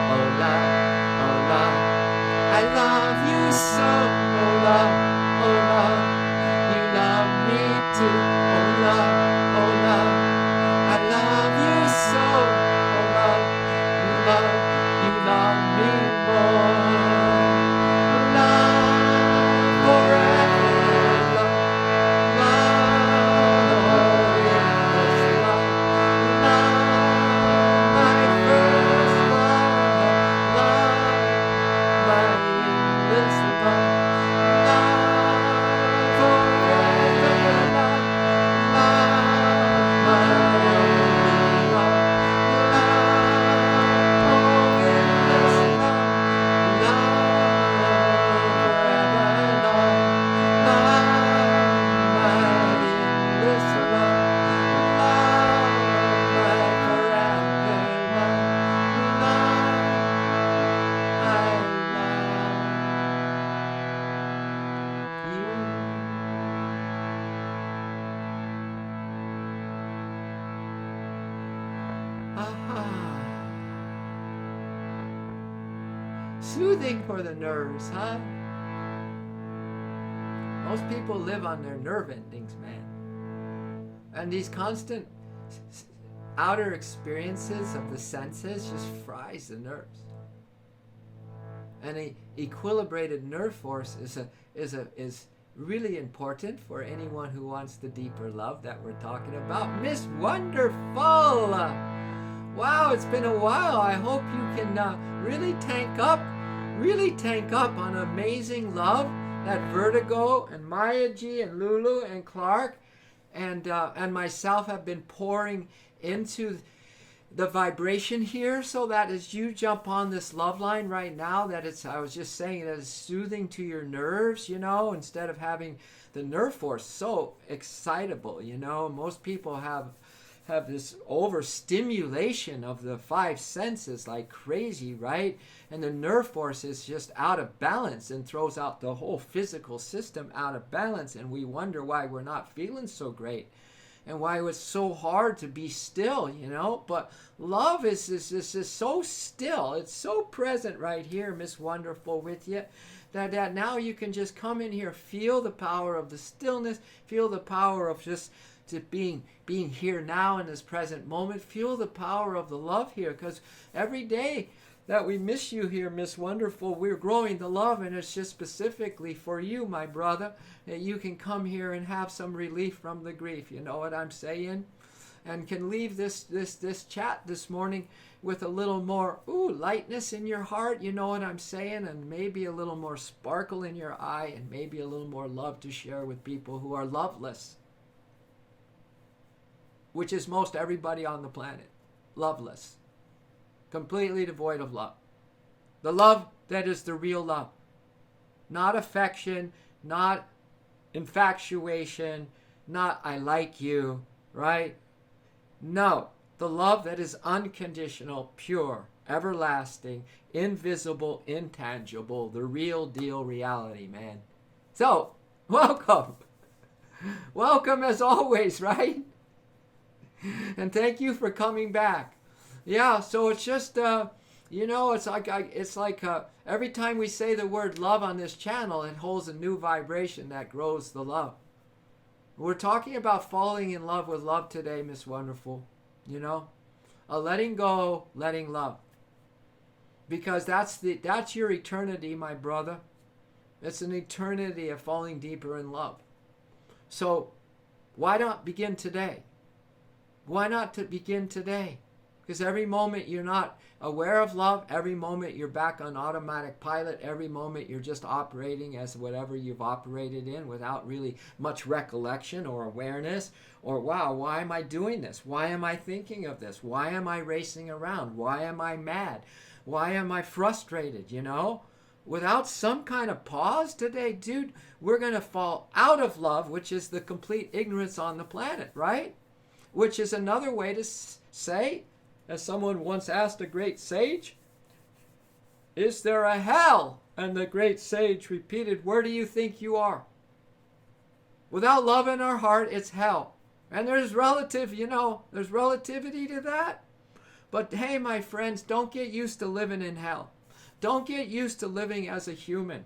Oh love, oh love, I love you so. Oh love, oh love, you love me too. Oh love, oh love, I love you so. Oh love, you love me more. Love forever, love, love, endless love, love my first love, love my endless love, love forever, love, love my only love, love, oh endless love, love forever, love, love my endless love, love my forever love, love I love you. Aha. Soothing for the nerves, huh? Most people live on their nerve endings, man. And these constant outer experiences of the senses just fries the nerves. And a equilibrated nerve force is really important for anyone who wants the deeper love that we're talking about. Miss Wonderful! Wow, it's been a while. I hope you can really tank up on amazing love that Vertigo and Maya G and Lulu and Clark and myself have been pouring into the vibration here, so that as you jump on this love line right now, that it's, I was just saying, that it's soothing to your nerves, you know, instead of having the nerve force so excitable, you know. Most people have this overstimulation of the five senses like crazy, right? And the nerve force is just out of balance and throws out the whole physical system out of balance, and we wonder why we're not feeling so great and why it's so hard to be still, you know. But love is so still. It's so present right here, Miss Wonderful, with you, that now you can just come in here, feel the power of the stillness, feel the power of just being here now in this present moment, feel the power of the love here, because every day that we miss you here, Miss Wonderful, we're growing the love, and it's just specifically for you, my brother, that you can come here and have some relief from the grief, you know what I'm saying? And can leave this chat this morning with a little more lightness in your heart, you know what I'm saying? And maybe a little more sparkle in your eye, and maybe a little more love to share with people who are loveless, which is most everybody on the planet. Loveless. Completely devoid of love. The love that is the real love. Not affection, not infatuation, not I like you, right? No. The love that is unconditional, pure, everlasting, invisible, intangible, the real deal reality, man. So, welcome. Welcome as always, right? And thank you for coming back. Yeah, so it's just, it's like every time we say the word love on this channel, it holds a new vibration that grows the love. We're talking about falling in love with love today, Miss Wonderful. A letting go, letting love. Because that's your eternity, my brother. It's an eternity of falling deeper in love. So, why not begin today? Why not to begin today? Because every moment you're not aware of love, every moment you're back on automatic pilot, every moment you're just operating as whatever you've operated in without really much recollection or awareness, or wow, why am I doing this? Why am I thinking of this? Why am I racing around? Why am I mad? Why am I frustrated, Without some kind of pause today, dude, we're going to fall out of love, which is the complete ignorance on the planet, right? Which is another way to say, as someone once asked a great sage, is there a hell? And the great sage repeated, where do you think you are? Without love in our heart, it's hell. And there's there's relativity to that. But hey, my friends, don't get used to living in hell. Don't get used to living as a human.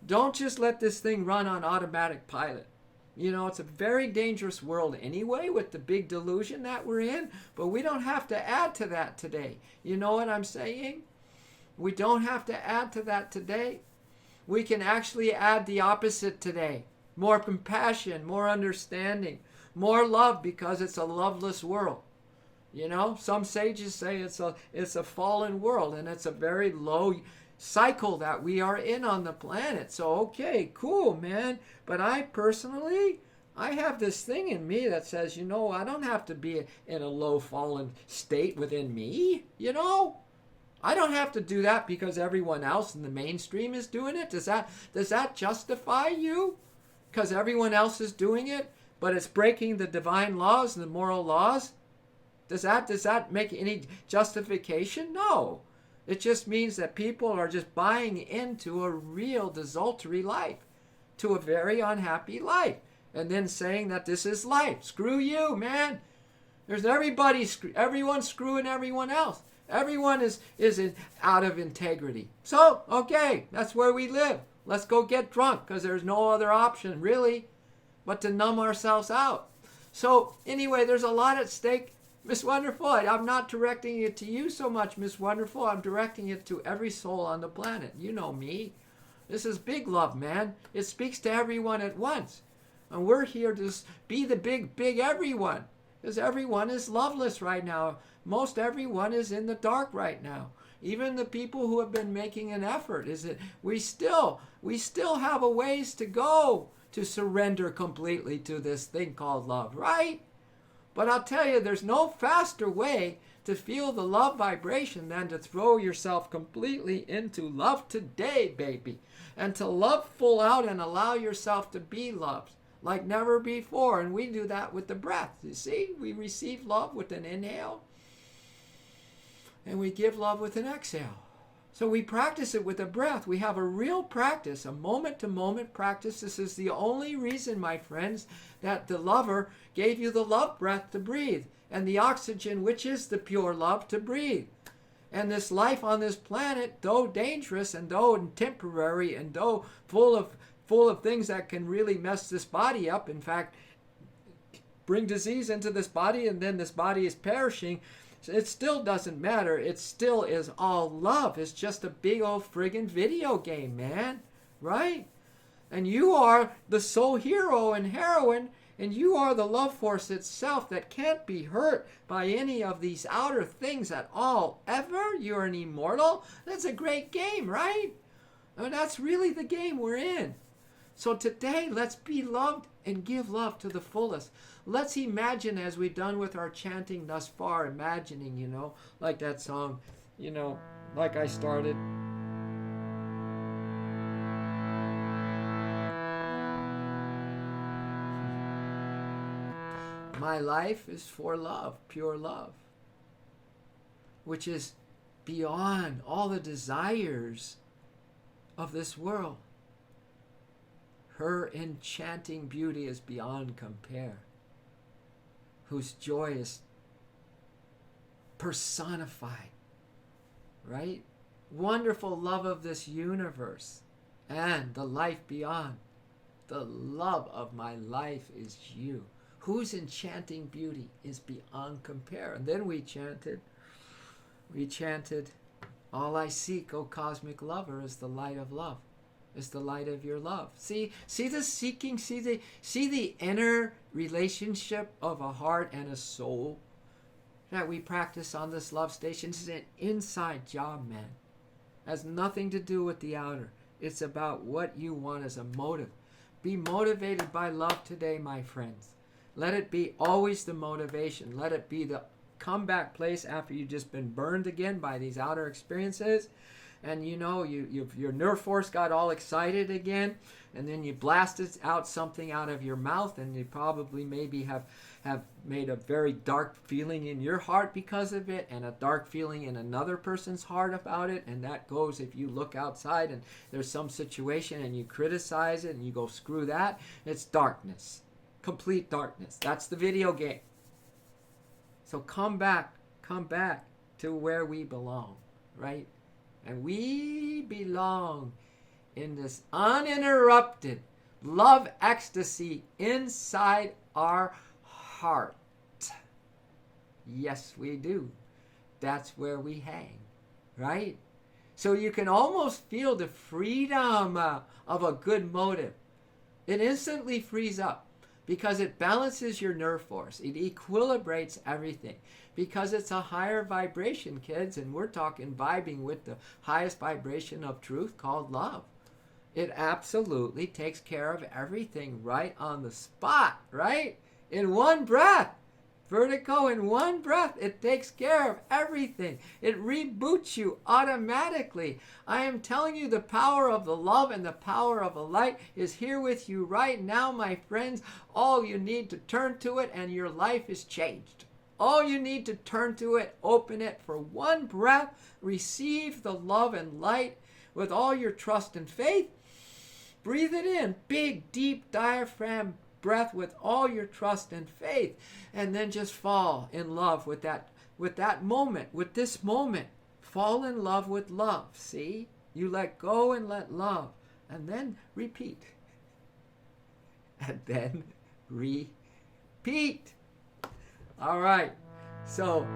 Don't just let this thing run on automatic pilot. It's a very dangerous world anyway with the big delusion that we're in, but we don't have to add to that today. You know what I'm saying? We don't have to add to that today. We can actually add the opposite today. More compassion, more understanding, more love, because it's a loveless world. Some sages say it's a fallen world, and it's a very low cycle that we are in on the planet. So, okay, cool, man. But I have this thing in me that says, I don't have to be in a low fallen state within me, I don't have to do that because everyone else in the mainstream is doing it. Does that justify you? Because everyone else is doing it, but it's breaking the divine laws and the moral laws? Does that make any justification? No. It just means that people are just buying into a real desultory life, to a very unhappy life, and then saying that this is life. Screw you, man. Everyone's screwing everyone else. Everyone is out of integrity. So, okay, that's where we live. Let's go get drunk, because there's no other option, really, but to numb ourselves out. So, anyway, there's a lot at stake. Miss Wonderful, I'm not directing it to you so much, Miss Wonderful. I'm directing it to every soul on the planet. You know me. This is big love, man. It speaks to everyone at once. And we're here to be the big everyone. Because everyone is loveless right now. Most everyone is in the dark right now. Even the people who have been making an effort. We still have a ways to go to surrender completely to this thing called love, right? But I'll tell you, there's no faster way to feel the love vibration than to throw yourself completely into love today, baby. And to love full out and allow yourself to be loved like never before. And we do that with the breath. You see, we receive love with an inhale, and we give love with an exhale. So we practice it with a breath. We have a real practice, a moment-to-moment practice. This is the only reason, my friends, that the lover gave you the love breath to breathe, and the oxygen, which is the pure love, to breathe. And this life on this planet, though dangerous and though temporary and though full of things that can really mess this body up, in fact, bring disease into this body, and then this body is perishing, it still doesn't matter. It still is all love. It's just a big old friggin' video game, man. Right? And you are the soul hero and heroine, and you are the love force itself that can't be hurt by any of these outer things at all, ever. You're an immortal. That's a great game, right? I mean, that's really the game we're in. So today, let's be loved and give love to the fullest. Let's imagine, as we've done with our chanting thus far, imagining, like that song, like I started. My life is for love, pure love. which is beyond all the desires of this world. Her enchanting beauty is beyond compare, whose joy is personified, right? Wonderful love of this universe and the life beyond. The love of my life is you, whose enchanting beauty is beyond compare. And then we chanted, all I seek, O cosmic lover, is the light of love, is the light of your love. See the seeking, see the inner relationship of a heart and a soul that we practice on this love station. It's an inside job, man. It has nothing to do with the outer. It's about what you want as a motive. Be motivated by love today, my friends. Let it be always the motivation. Let it be the comeback place after you've just been burned again by these outer experiences. And you know, your nerve force got all excited again, and then you blasted out something out of your mouth, and you probably maybe have made a very dark feeling in your heart because of it, and a dark feeling in another person's heart about it. And that goes, if you look outside and there's some situation and you criticize it and you go, screw that, it's darkness. Complete darkness. That's the video game. So come back to where we belong, right? And we belong in this uninterrupted love ecstasy inside our heart. Yes, we do. That's where we hang, right? So you can almost feel the freedom of a good motive. It instantly frees up because it balances your nerve force. It equilibrates everything because it's a higher vibration, kids, and we're talking vibing with the highest vibration of truth called love. It absolutely takes care of everything right on the spot, right? In one breath. Vertigo, in one breath, it takes care of everything. It reboots you automatically. I am telling you, the power of the love and the power of the light is here with you right now, my friends. All you need to turn to it and your life is changed. All you need to turn to it, open it for one breath, receive the love and light with all your trust and faith. Breathe it in, big, deep diaphragm breath with all your trust and faith, and then just fall in love with that moment, with this moment. Fall in love with love. See? You let go and let love, and then repeat. And then repeat. All right. So,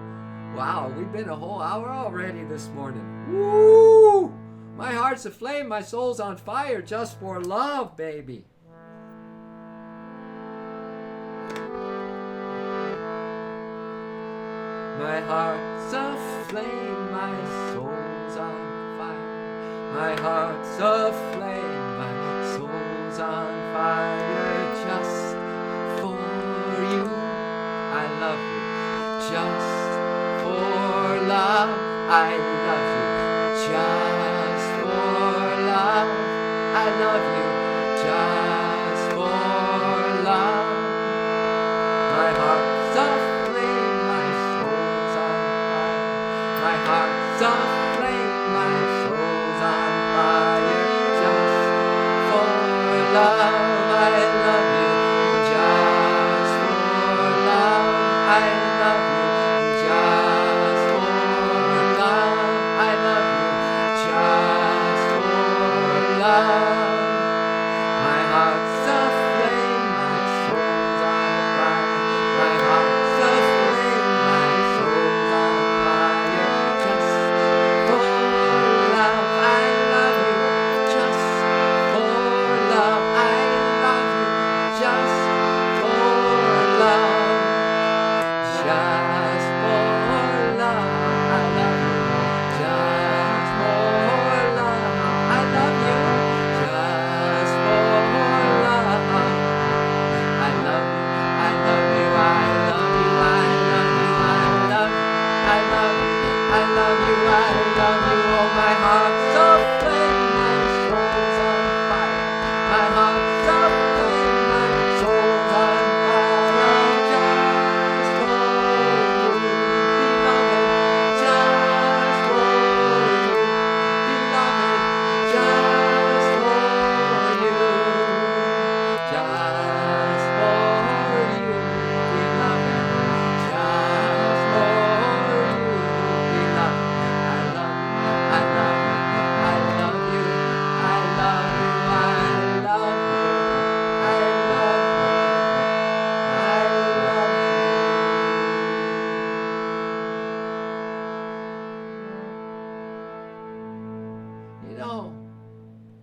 wow, we've been a whole hour already this morning. Woo! My heart's aflame, my soul's on fire just for love, baby. My heart's aflame, my soul's on fire. My heart's aflame, my soul's on fire. Just for you, I love you. Just for love, I love you. Just for love, I love you. Just for love, my heart's aflame. My heart's aflame, my soul's on fire. Just for love, I love you. Just for love, I love you. Just for love, I love you. Just for love. My heart's aflame, my soul's on fire. My heart's aflame, my soul's on fire. Just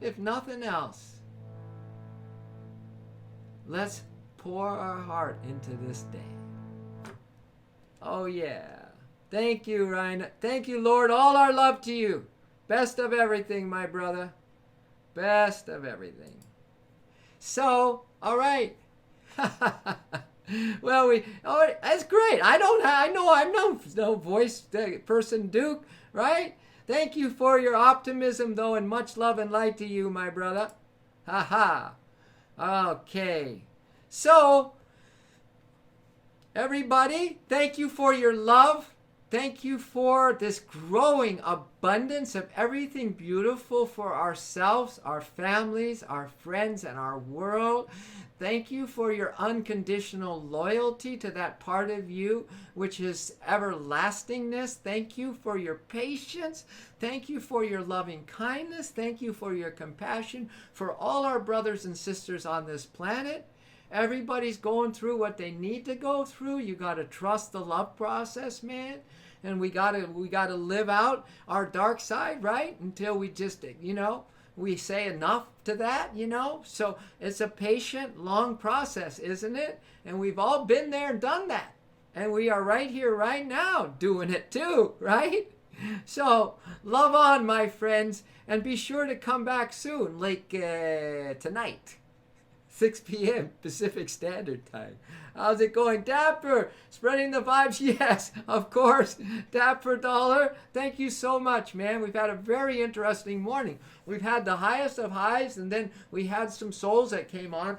if nothing else, let's pour our heart into this day. Oh, yeah. Thank you, Ryan. Thank you, Lord. All our love to you. Best of everything, my brother. Best of everything. So, all right. Well, that's great. I know I'm no voice person, Duke, right? Thank you for your optimism, though, and much love and light to you, my brother. Ha ha. Okay. So, everybody, thank you for your love. Thank you for this growing abundance of everything beautiful for ourselves, our families, our friends, and our world. Thank you for your unconditional loyalty to that part of you, which is everlastingness. Thank you for your patience. Thank you for your loving kindness. Thank you for your compassion for all our brothers and sisters on this planet. Everybody's going through what they need to go through. You got to trust the love process, man. And we got to live out our dark side, right? Until we just, we say enough to that, So it's a patient, long process, isn't it? And we've all been there and done that. And we are right here, right now, doing it too, right? So love on, my friends. And be sure to come back soon, like tonight. 6 p.m. Pacific Standard Time. How's it going? Dapper, spreading the vibes? Yes, of course. Dapper Dollar, thank you so much, man. We've had a very interesting morning. We've had the highest of highs, and then we had some souls that came on,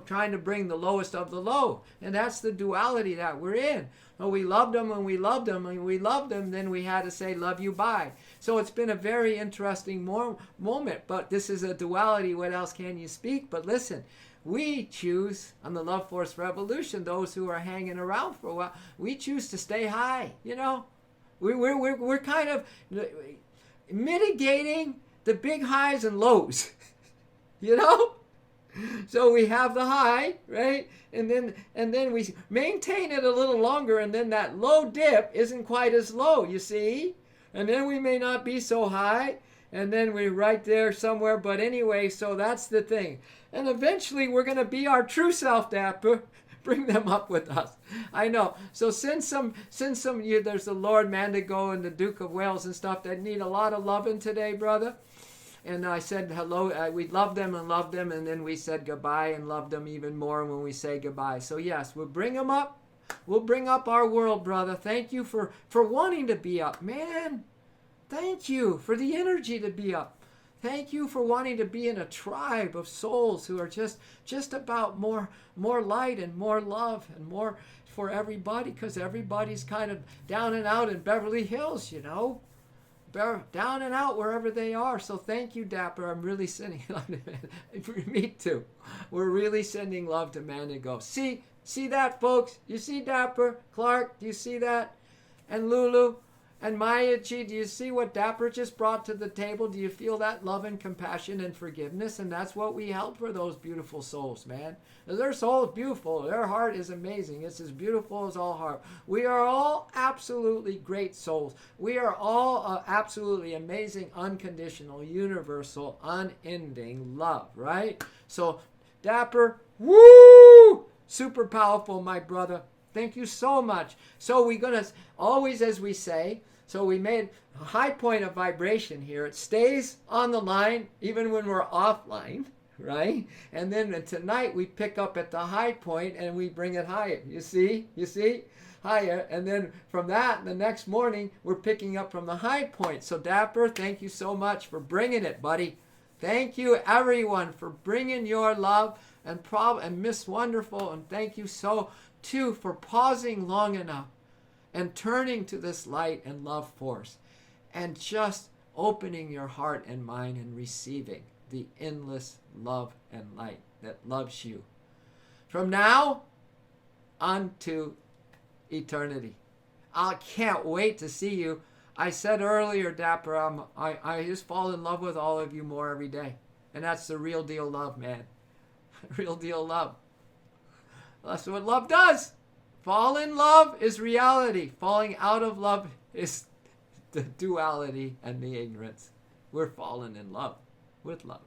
trying to bring the lowest of the low. And that's the duality that we're in. Well, we loved them and we loved them and we loved them, then we had to say, love you, bye. So it's been a very interesting moment, but this is a duality. What else can you speak? But listen, we choose on the Love Force Revolution, those who are hanging around for a while, we choose to stay high, We're kind of mitigating the big highs and lows, So we have the high, right? And then we maintain it a little longer, and then that low dip isn't quite as low, you see? And then we may not be so high, and then we're right there somewhere. But anyway, so that's the thing. And eventually we're going to be our true self, Dapper. Bring them up with us. I know. So send some there's the Lord Mandigo and the Duke of Wales and stuff that need a lot of loving today, brother. And I said hello. We loved them, and then we said goodbye and loved them even more when we say goodbye. So yes, we'll bring them up. We'll bring up our world, brother. Thank you for wanting to be up, man. Thank you for the energy to be up. Thank you for wanting to be in a tribe of souls who are just about more light and more love and more for everybody, because everybody's kind of down and out in Beverly Hills, down and out wherever they are. So thank you, Dapper. I'm really sending love to Man. Me too. We're really sending love to Mandigo. See that, folks? You see Dapper? Clark, do you see that? And Lulu? And Mayachi, do you see what Dapper just brought to the table? Do you feel that love and compassion and forgiveness? And that's what we held for those beautiful souls, man. Their soul is beautiful. Their heart is amazing. It's as beautiful as all heart. We are all absolutely great souls. We are all absolutely amazing, unconditional, universal, unending love, right? So, Dapper, woo! Super powerful, my brother. Thank you so much. So we're going to always, as we say, so we made a high point of vibration here. It stays on the line even when we're offline, right? And then tonight we pick up at the high point and we bring it higher. You see? Higher. And then from that, the next morning, we're picking up from the high point. So Dapper, thank you so much for bringing it, buddy. Thank you, everyone, for bringing your love and Miss Wonderful. And thank you too, for pausing long enough and turning to this light and love force and just opening your heart and mind and receiving the endless love and light that loves you from now on to eternity. I can't wait to see you. I said earlier, Dapper, I just fall in love with all of you more every day. And that's the real deal love, man. Real deal love. That's what love does. Fall in love is reality. Falling out of love is the duality and the ignorance. We're fallen in love with love.